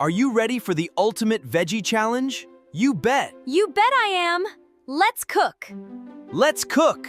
Are you ready for the ultimate veggie challenge? You bet! You bet I am! Let's cook! Let's cook!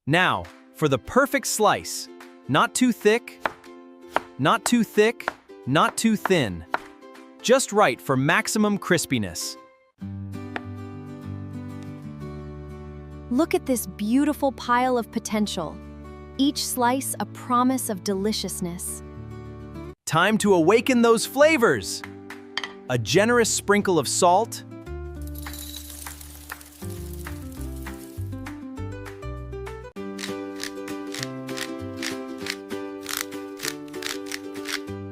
Now, for the perfect slice. Not too thick, not too thick, not too thin. Just right for maximum crispiness. Look at this beautiful pile of potential. Each slice a promise of deliciousness. Time to awaken those flavors. A generous sprinkle of salt,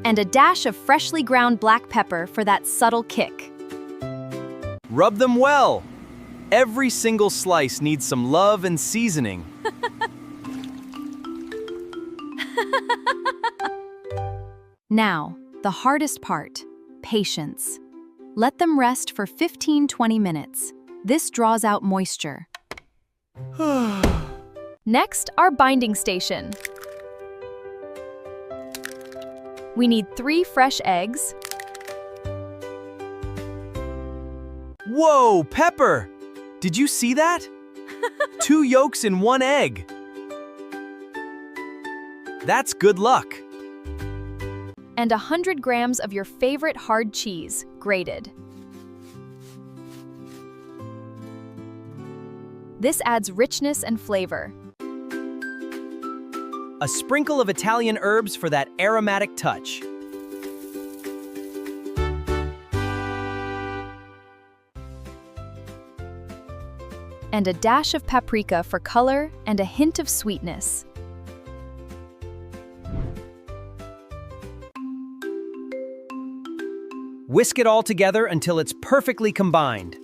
and a dash of freshly ground black pepper for that subtle kick. rub them well. Every single slice needs some love and seasoning. Now, the hardest part, patience. Let them rest for 15-20 minutes. This draws out moisture. Next, our binding station. We need 3 fresh eggs. Whoa, Pepper! Did you see that? 2 yolks in 1 egg. That's good luck. And 100 grams of your favorite hard cheese, grated. This adds richness and flavor. A sprinkle of Italian herbs for that aromatic touch. And a dash of paprika for color and a hint of sweetness. Whisk it all together until it's perfectly combined.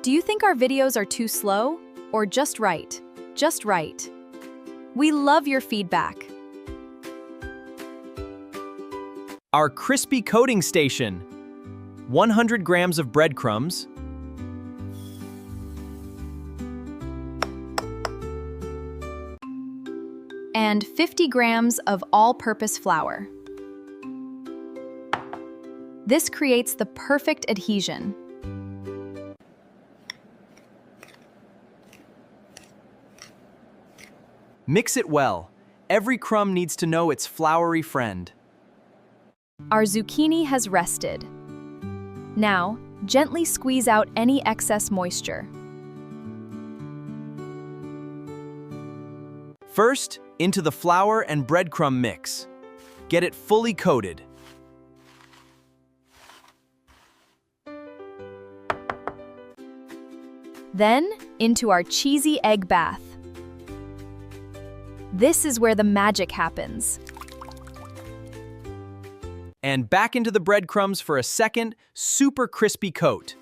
Do you think our videos are too slow? Or just right? Just right. We love your feedback. Our crispy coating station. 100 grams of breadcrumbs. And 50 grams of all-purpose flour. This creates the perfect adhesion. Mix it well. Every crumb needs to know its floury friend. Our zucchini has rested. Now, gently squeeze out any excess moisture. First, into the flour and breadcrumb mix. Get it fully coated. Then, into our cheesy egg bath. This is where the magic happens. And back into the breadcrumbs for a second, super crispy coat.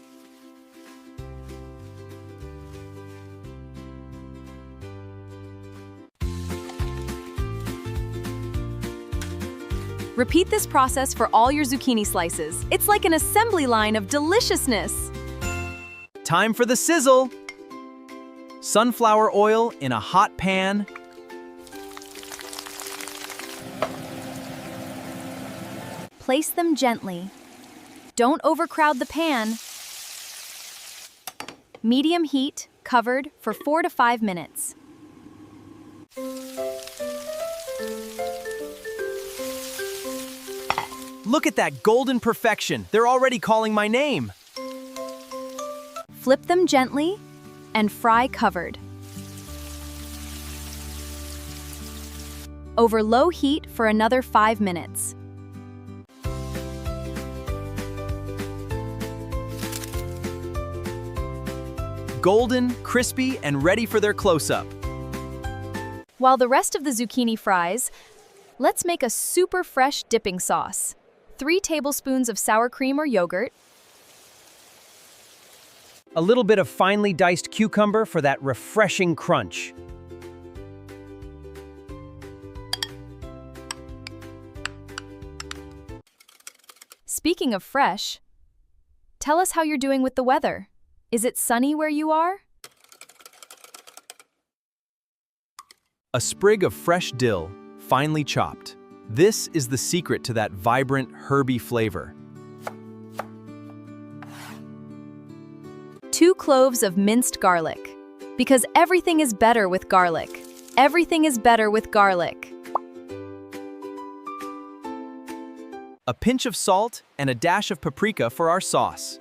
Repeat this process for all your zucchini slices. It's like an assembly line of deliciousness. Time for the sizzle. Sunflower oil in a hot pan. Place them gently. Don't overcrowd the pan. Medium heat, covered for 4 to 5 minutes. Look at that golden perfection. They're already calling my name. Flip them gently and fry covered. Over low heat for another 5 minutes. Golden, crispy, and ready for their close-up. While the rest of the zucchini fries, let's make a super fresh dipping sauce. 3 tablespoons of sour cream or yogurt, A little bit of finely diced cucumber for that refreshing crunch. Speaking of fresh, tell us how you're doing with the weather. Is it sunny where you are? A sprig of fresh dill, finely chopped. This is the secret to that vibrant, herby flavor. 2 cloves of minced garlic. Because everything is better with garlic. Everything is better with garlic. A pinch of salt and a dash of paprika for our sauce.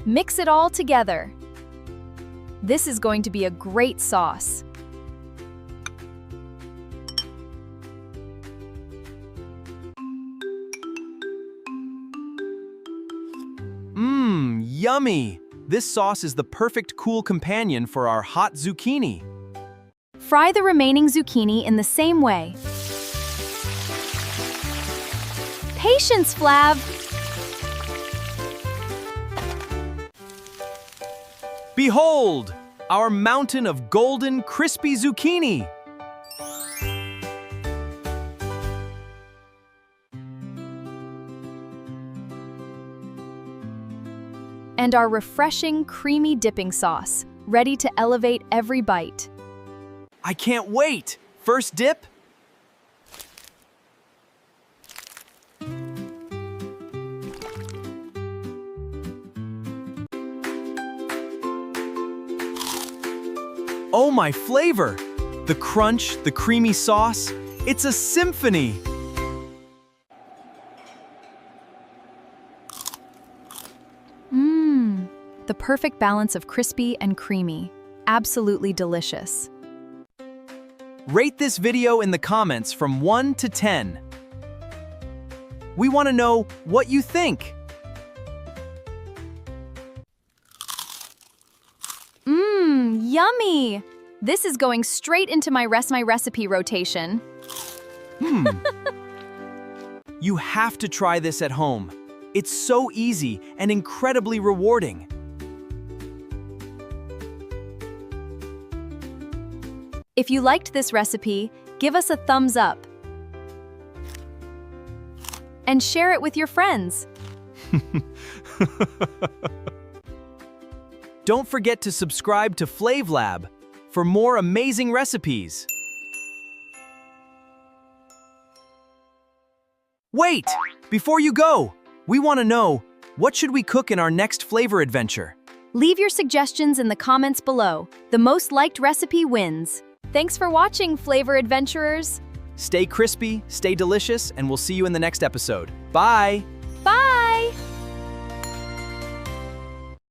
Mix it all together. This is going to be a great sauce. Mmm, yummy! This sauce is the perfect cool companion for our hot zucchini. Fry the remaining zucchini in the same way. Patience, Flav! Behold, our mountain of golden, crispy zucchini! And our refreshing, creamy dipping sauce, ready to elevate every bite. I can't wait! First dip? Oh, my flavor! The crunch, the creamy sauce, it's a symphony! The perfect balance of crispy and creamy. Absolutely delicious. Rate this video in the comments from 1 to 10. We want to know what you think. Yummy! This is going straight into my recipe rotation. You have to try this at home. It's so easy and incredibly rewarding. If you liked this recipe, give us a thumbs up. And share it with your friends. Don't forget to subscribe to FlavLab for more amazing recipes. Wait! Before you go, we want to know, what should we cook in our next flavor adventure? Leave your suggestions in the comments below. The most liked recipe wins. Thanks for watching, Flavor Adventurers! Stay crispy, stay delicious, and we'll see you in the next episode. Bye!